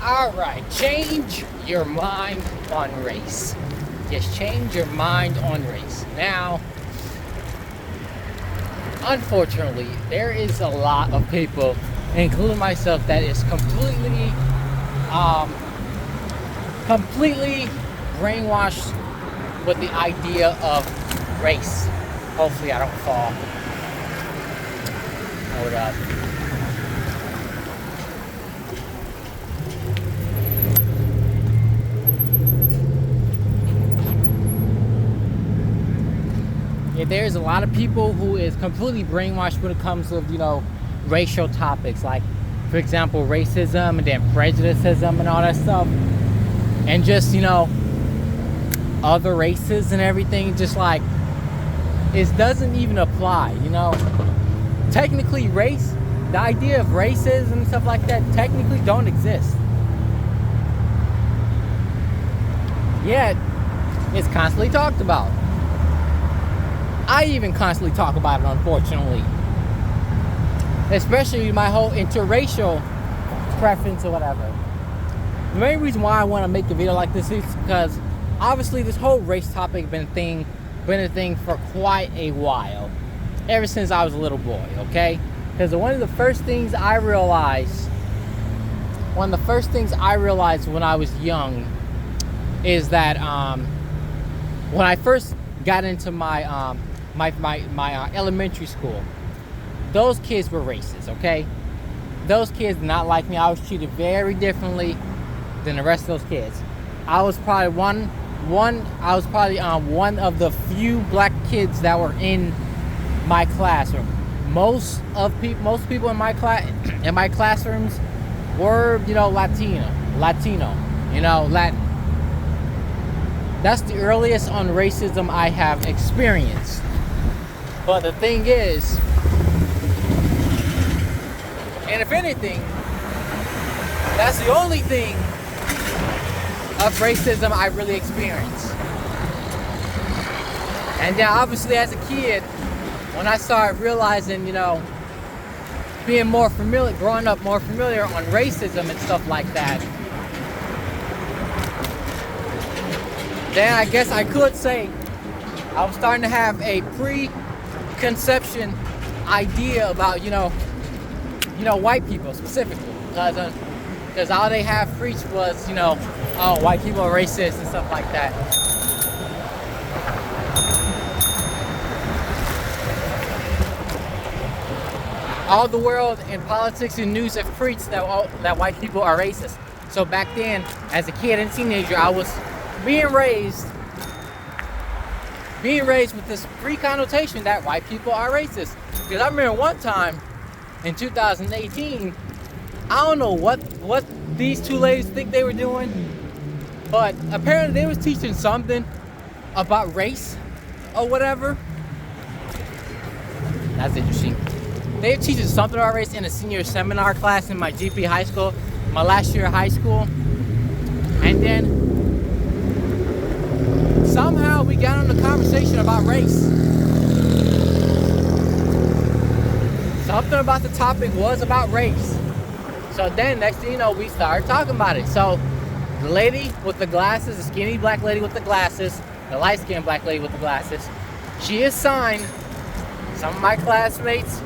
Alright, change your mind on race. Just change your mind on race. Now, unfortunately, there is a lot of people, including myself, that is completely brainwashed with the idea of race. Hopefully I don't fall. Hold up. Yeah, there's a lot of people who is completely brainwashed when it comes to, racial topics, like, for example, racism and then prejudicism and all that stuff. And just, other races and everything, just like, it doesn't even apply, Technically, race, the idea of racism and stuff like that, technically don't exist. Yet, it's constantly talked about. I even constantly talk about it, unfortunately. Especially my whole interracial preference or whatever. The main reason why I want to make a video like this is because obviously this whole race topic been a thing for quite a while. Ever since I was a little boy, okay? Because one of the first things I realized when I was young is that when I first got into my elementary school, those kids were racist, okay? Those kids did not like me. I was treated very differently than the rest of those kids. I was probably one of the few black kids that were in my classroom. Most people in my classrooms were, Latino, Latin. That's the earliest on racism I have experienced. But the thing is, and if anything, that's the only thing of racism I really experienced. And then obviously as a kid, when I started realizing, being growing up more familiar on racism and stuff like that, then I guess I could say I was starting to have a preconception idea about, white people specifically. Because all they have preached was, oh, white people are racist and stuff like that. All the world in politics and news have preached that white people are racist. So back then, as a kid and teenager, I was being raised with this pre-connotation that white people are racist. Because I remember one time in 2018, I don't know what these two ladies think they were doing, but apparently they was teaching something about race or whatever. That's interesting. They were teaching something about race in a senior seminar class in my GP high school, my last year of high school. And then somehow we got on the conversation about race. Something about the topic was about race. So then next thing you know, we started talking about it. So the lady with the glasses, the skinny black lady with the glasses, the light-skinned black lady with the glasses, she assigned some of my classmates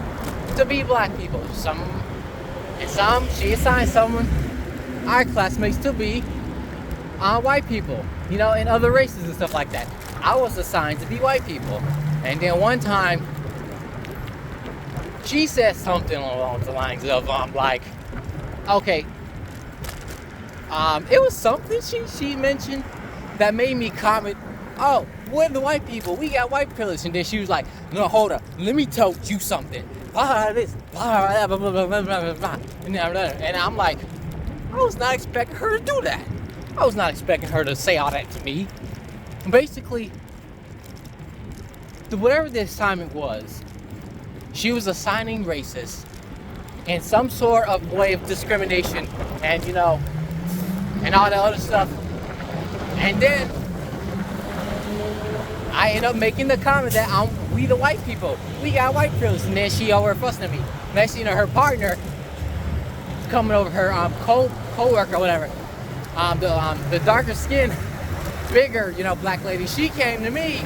to be black people. She assigned our classmates to be white people, and other races and stuff like that. I was assigned to be white people. And then one time, she said something along the lines of, okay, it was something she mentioned that made me comment, oh, we're the white people, we got white privilege. And then she was like, no, hold up, let me tell you something. This, blah, blah, blah, blah, blah, blah, blah. And I'm like, I was not expecting her to do that. I was not expecting her to say all that to me. Basically, whatever the assignment was, she was assigning races in some sort of way of discrimination and, and all that other stuff. And then I end up making the comment that we the white people, we got white privilege. And then she over fussing at me. Next thing you know, her partner coming over, her co-worker or whatever, the darker skin, bigger, black lady, she came to me,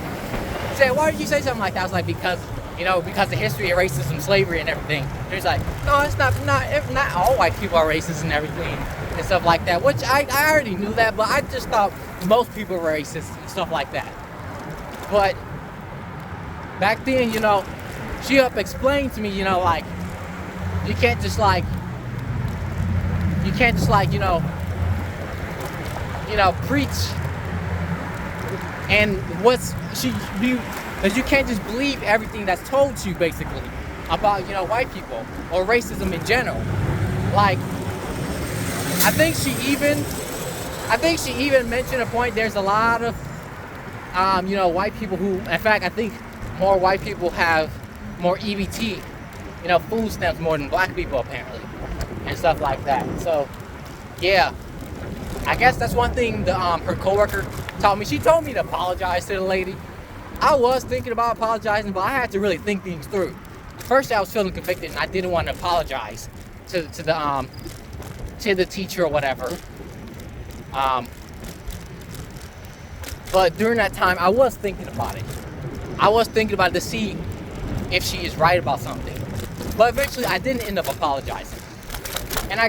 said, why did you say something like that? I was like, because of history of racism, slavery, and everything. She's like, no, it's not all white people are racist and everything and stuff like that, which I already knew that, but I just thought most people were racist and stuff like that. But back then, she explained to me, like, you can't just preach and because you can't just believe everything that's told to you, basically, about, white people or racism in general. Like, I think she even mentioned a point, there's a lot of, white people who, in fact, I think more white people have more EBT, food stamps more than black people, apparently, and stuff like that. So, yeah, I guess that's one thing her coworker taught me. She told me to apologize to the lady. I was thinking about apologizing, but I had to really think things through. First, I was feeling convicted, and I didn't want to apologize to the teacher or whatever. But during that time, I was thinking about it. I was thinking about it to see if she is right about something. But eventually, I didn't end up apologizing. And I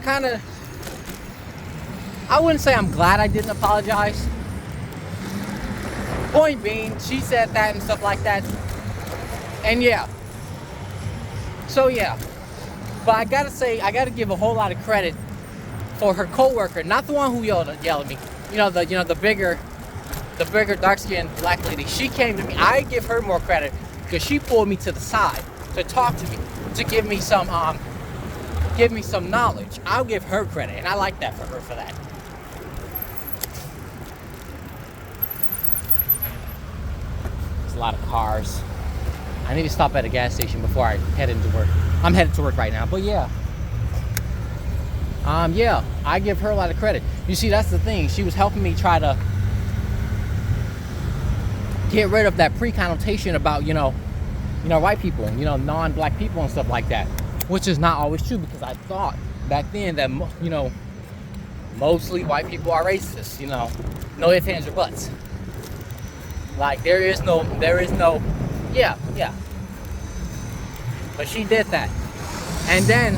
wouldn't say I'm glad I didn't apologize. Point being, she said that and stuff like that. And yeah. So yeah. But I gotta give a whole lot of credit for her coworker, not the one who yelled at me. The bigger dark-skinned black lady. She came to me. I give her more credit because she pulled me to the side to talk to me, to give me some knowledge. I'll give her credit, and I like that for her for that. There's a lot of cars. I need to stop at a gas station before I head into work. I'm headed to work right now, but yeah. Yeah, I give her a lot of credit. You see, that's the thing. She was helping me try to get rid of that pre-connotation about, white people, non-black people and stuff like that, which is not always true, because I thought back then that, mostly white people are racist, no ifs, ands, or buts. Like, there is no, yeah. But she did that. And then,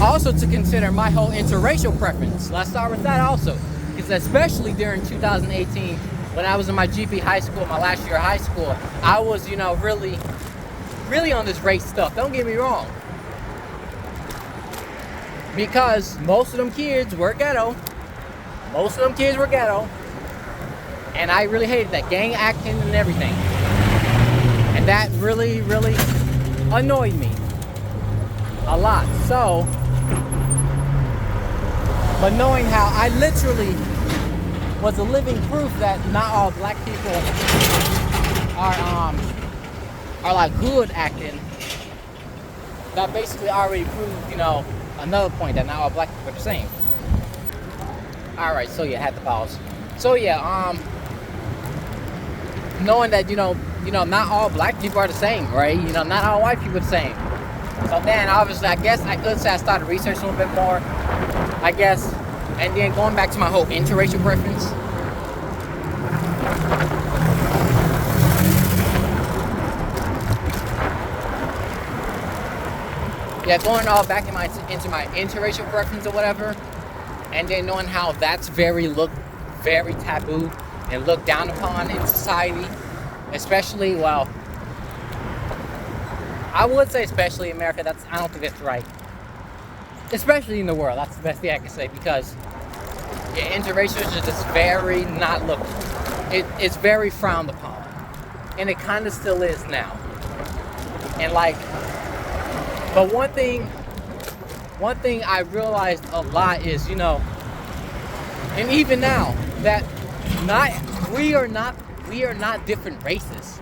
also to consider my whole interracial preference. Let's start with that also. Because especially during 2018, when I was in my GP high school, my last year of high school, I was, really on this race stuff. Don't get me wrong. Because most of them kids were ghetto. And I really hated that. Gang acting and everything. And that really, really annoyed me a lot. So, but knowing how I literally was a living proof that not all black people are like good acting, that basically already proved, another point that not all black people are the same. Alright, so yeah, I had to pause. So yeah, knowing that, not all black people are the same, right? Not all white people are the same. So then, obviously, I guess I could say I started researching a little bit more, I guess. And then going back to my whole interracial preference. Yeah, going all back into my interracial preference or whatever. And then knowing how that's very taboo and looked down upon in society. Especially, well, I would say especially in America. I don't think that's right. Especially in the world. That's the best thing I can say, because interracial is just very not looked. It's very frowned upon, and it kind of still is now. And but one thing I realized a lot is, and even now that we are not different races,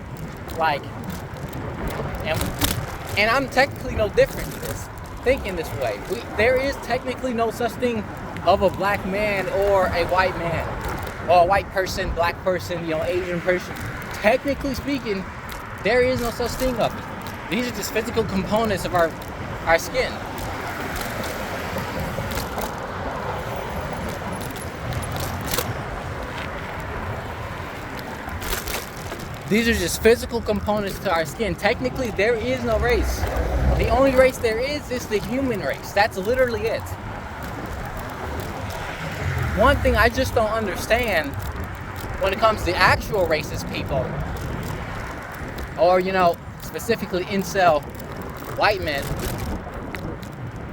and I'm technically no different in this, thinking this way. There is technically no such thing of a black man or a white man, or a white person, black person, Asian person. Technically speaking, there is no such thing of it. These are just physical components of our our skin. These are just physical components to our skin. Technically, there is no race. The only race there is the human race. That's literally it. One thing I just don't understand when it comes to actual racist people, or, you know, specifically incel white men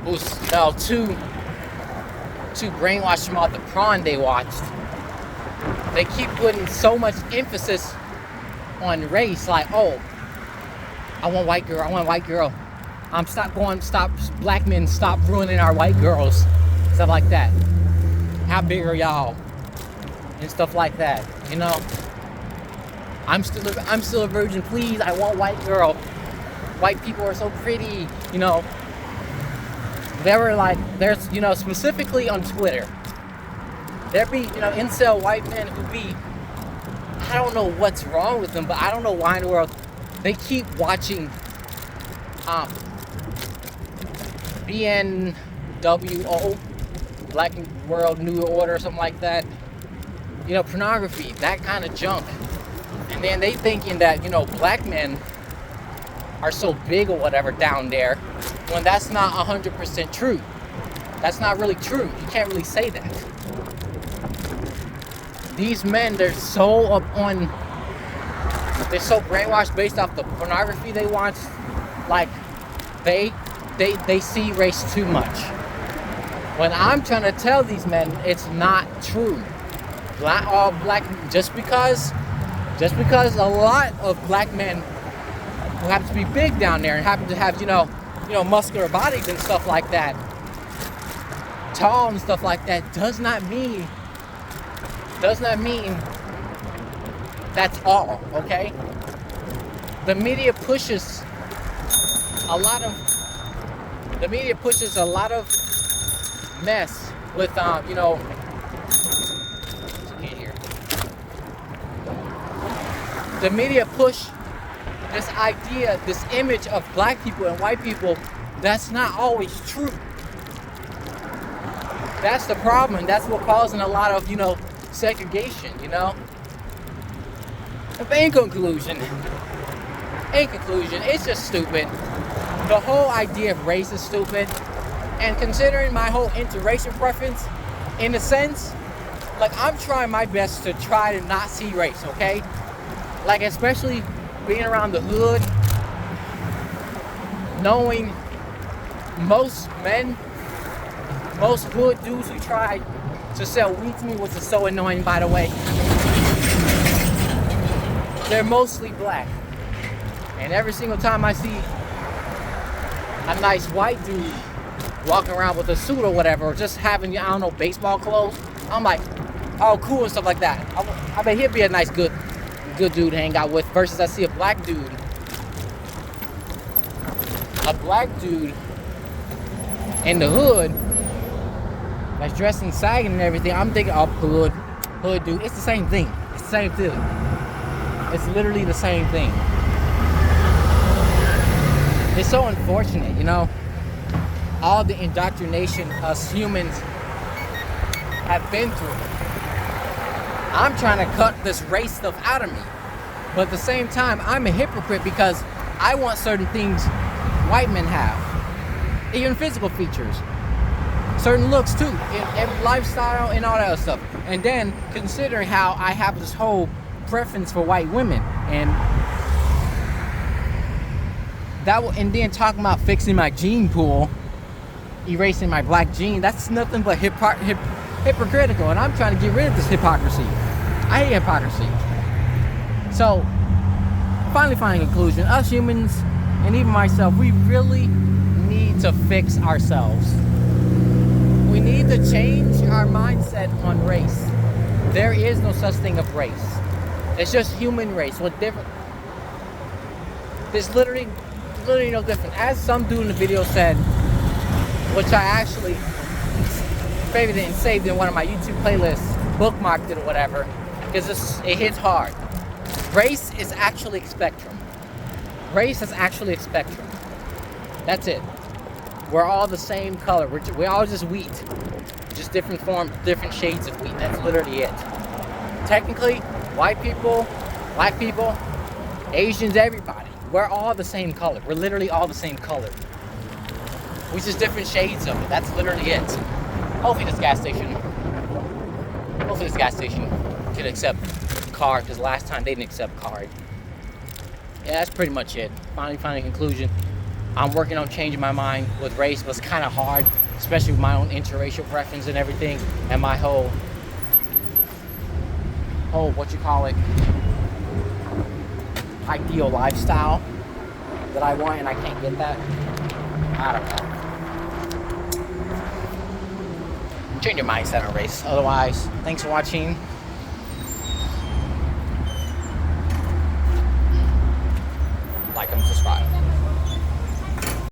who's, you know, too brainwashed about the porn they watched. They keep putting so much emphasis on race, like, oh, I want white girl, I want white girl. Stop black men, stop ruining our white girls, stuff like that. How big are y'all? And stuff like that, you know. I'm still a virgin, please, I want white girl. White people are so pretty, you know. There's, you know, specifically on Twitter, there be, you know, incel white men who be, I don't know what's wrong with them, but I don't know why in the world they keep watching BNWO, Black World New Order, or something like that. You know, pornography, that kind of junk. And then they thinking that, you know, black men are so big or whatever down there, when that's not 100% true. That's not really true. You can't really say that. These men, they're so brainwashed based off the pornography they watch. Like, they see race too much. When I'm trying to tell these men, it's not true. Just because a lot of black men who happen to be big down there and happen to have, you know, muscular bodies and stuff like that, tall and stuff like that, does not mean that's all, okay? The media pushes a lot of mess with, you know, the media push this idea, this image of black people and white people that's not always true. That's the problem, and that's what causing a lot of, you know, segregation, you know? But in conclusion, it's just stupid. The whole idea of race is stupid. And considering my whole interracial preference, in a sense, like, I'm trying my best to try to not see race, okay? Like, especially being around the hood, knowing most hood dudes who tried to sell weed to me, which is so annoying, by the way, they're mostly black. And every single time I see a nice white dude walking around with a suit or whatever, or just having, I don't know, baseball clothes, I'm like, oh, cool, and stuff like that. I bet he'd be a nice, good dude to hang out with, versus I see a black dude in the hood that's dressing sagging and everything. I'm thinking, oh, hood dude. It's the same thing. It's the same thing. It's literally the same thing. It's so unfortunate, you know, all the indoctrination us humans have been through. I'm trying to cut this race stuff out of me. But at the same time, I'm a hypocrite because I want certain things white men have. Even physical features. Certain looks too. And lifestyle and all that other stuff. And then consider how I have this whole preference for white women. And then talking about fixing my gene pool, erasing my black gene, that's nothing but hypocritical. And I'm trying to get rid of this hypocrisy. I hate hypocrisy. So, finally finding a conclusion. Us humans, and even myself, we really need to fix ourselves. We need to change our mindset on race. There is no such thing of race. It's just human race. What different? There's literally no different. As some dude in the video said, which I actually favorited and saved in one of my YouTube playlists, bookmarked it or whatever, because it hits hard. Race is actually a spectrum. Race is actually a spectrum. That's it. We're all the same color. We're all just wheat. Just different form, different shades of wheat. That's literally it. Technically, white people, black people, Asians, everybody. We're all the same color. We're literally all the same color. We're just different shades of it. That's literally it. Hopefully this gas station can accept card, because last time they didn't accept card. Yeah, that's pretty much it. Finally conclusion. I'm working on changing my mind with race, but it's kind of hard, especially with my own interracial preference and everything, and my whole what you call it, ideal lifestyle that I want, and I can't get that. I don't know. Change your mindset on race. Otherwise, thanks for watching. Like and subscribe.